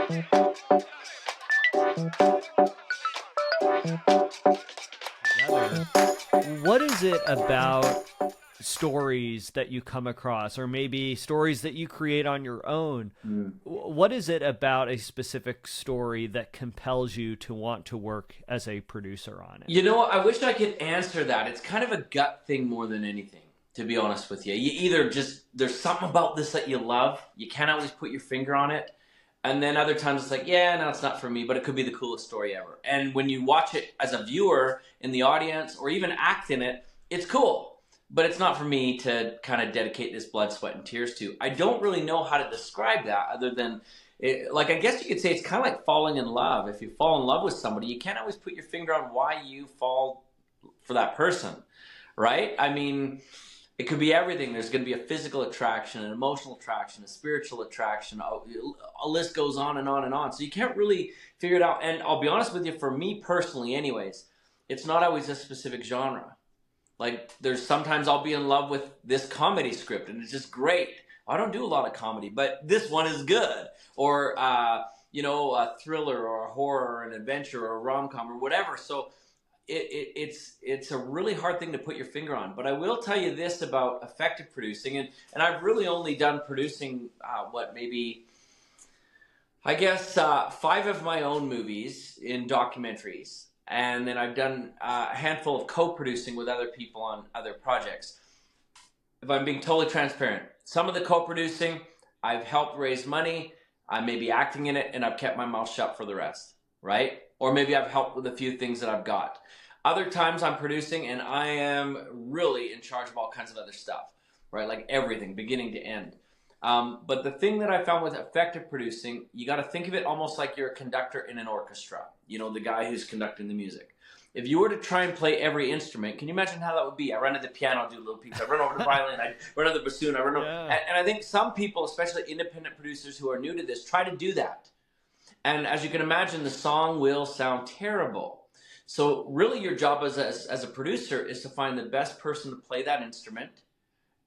Together. What is it about stories that you come across, or maybe stories that you create on your own? What is it about a specific story that compels you to want to work as a producer on it? You know, I wish I could answer that. It's kind of a gut thing more than anything, to be honest with you. You either just, there's something about this that you love, you can't always put your finger on it, and then other times it's like, yeah, no, it's not for me, but it could be the coolest story ever. And when you watch it as a viewer in the audience, or even act in it, it's cool. But it's not for me to kind of dedicate this blood, sweat, and tears to. I don't really know how to describe that other than, like, I guess you could say it's kind of like falling in love. If you fall in love with somebody, you can't always put your finger on why you fall for that person, right? I mean, it could be everything. There's going to be a physical attraction, an emotional attraction, a spiritual attraction. A list goes on and on and on. So you can't really figure it out. And I'll be honest with you, for me personally anyways, it's not always a specific genre. Like, there's sometimes I'll be in love with this comedy script and it's just great. I don't do a lot of comedy, but this one is good. Or, you know, a thriller or a horror or an adventure or a rom-com or whatever. So it's a really hard thing to put your finger on. But I will tell you this about effective producing. And I've really only done producing, maybe, I guess, 5 of my own movies in documentaries. And then I've done a handful of co-producing with other people on other projects. If I'm being totally transparent, some of the co-producing, I've helped raise money, I may be acting in it, and I've kept my mouth shut for the rest, right? Or maybe I've helped with a few things that I've got. Other times I'm producing and I am really in charge of all kinds of other stuff, right? Like everything, beginning to end. But the thing that I found with effective producing, you got to think of it almost like you're a conductor in an orchestra. You know, the guy who's conducting the music. If you were to try and play every instrument, can you imagine how that would be? I run to the piano, do little pieces. I run over to the violin, I run to the bassoon, I run over. Yeah. And I think some people, especially independent producers who are new to this, try to do that. And as you can imagine, the song will sound terrible. So really your job as a producer is to find the best person to play that instrument.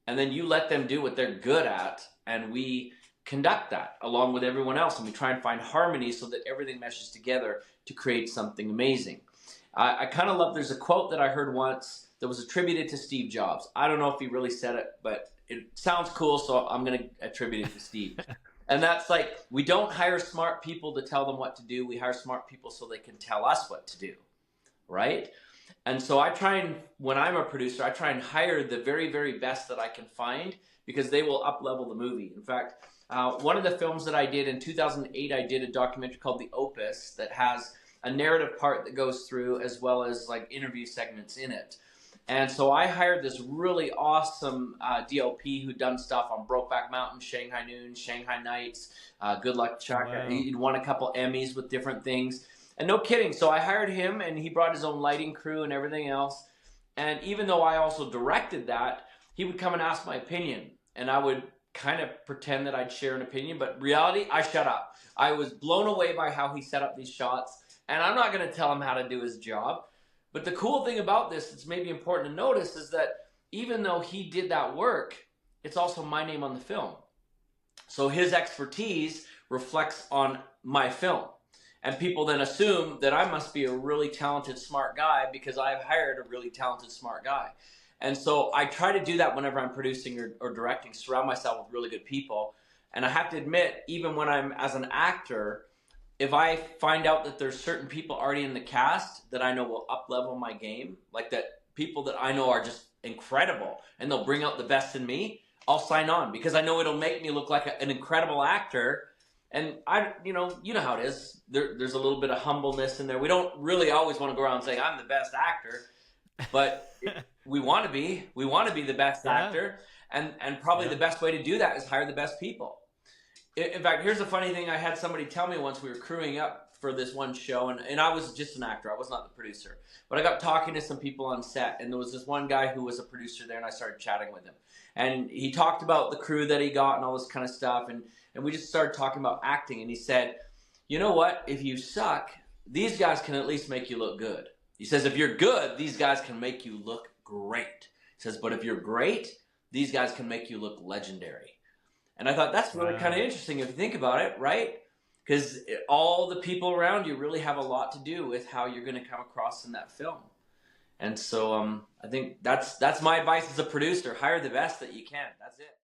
And then you let them do what they're good at. And we conduct that along with everyone else. And we try and find harmony so that everything meshes together to create something amazing. I kind of love, there's a quote that I heard once that was attributed to Steve Jobs. I don't know if he really said it, but it sounds cool, so I'm going to attribute it to Steve. And that's like, we don't hire smart people to tell them what to do. We hire smart people so they can tell us what to do, right? And so I try and, when I'm a producer, I try and hire the very, very best that I can find because they will up-level the movie. In fact, one of the films that I did in 2008, I did a documentary called The Opus that has a narrative part that goes through as well as like interview segments in it. And so I hired this really awesome DOP who'd done stuff on Brokeback Mountain, Shanghai Noon, Shanghai Nights, Good Luck Chuck. Wow. He'd won a couple Emmys with different things. And no kidding, so I hired him and he brought his own lighting crew and everything else. And even though I also directed that, he would come and ask my opinion. And I would kind of pretend that I'd share an opinion, but reality, I shut up. I was blown away by how he set up these shots. And I'm not going to tell him how to do his job. But the cool thing about this that's maybe important to notice is that even though he did that work, it's also my name on the film. So his expertise reflects on my film. And people then assume that I must be a really talented, smart guy because I've hired a really talented, smart guy. And so I try to do that whenever I'm producing or directing, surround myself with really good people. And I have to admit, even when I'm as an actor, if I find out that there's certain people already in the cast that I know will up-level my game, like that people that I know are just incredible and they'll bring out the best in me, I'll sign on because I know it'll make me look like an incredible actor. And you know how it is. There's a little bit of humbleness in there. We don't really always want to go around saying I'm the best actor, but we want to be. We want to be the best actor, and probably the best way to do that is hire the best people. In fact, here's a funny thing. I had somebody tell me once we were crewing up for this one show, and I was just an actor. I was not the producer. But I got talking to some people on set, and there was this one guy who was a producer there, and I started chatting with him. And he talked about the crew that he got and all this kind of stuff, and we just started talking about acting, and he said, you know what? If you suck, these guys can at least make you look good. He says, if you're good, these guys can make you look great. He says, but if you're great, these guys can make you look legendary. And I thought that's really kind of interesting if you think about it, right? because all the people around you really have a lot to do with how you're going to come across in that film. And so I think that's my advice as a producer: hire the best that you can. That's it.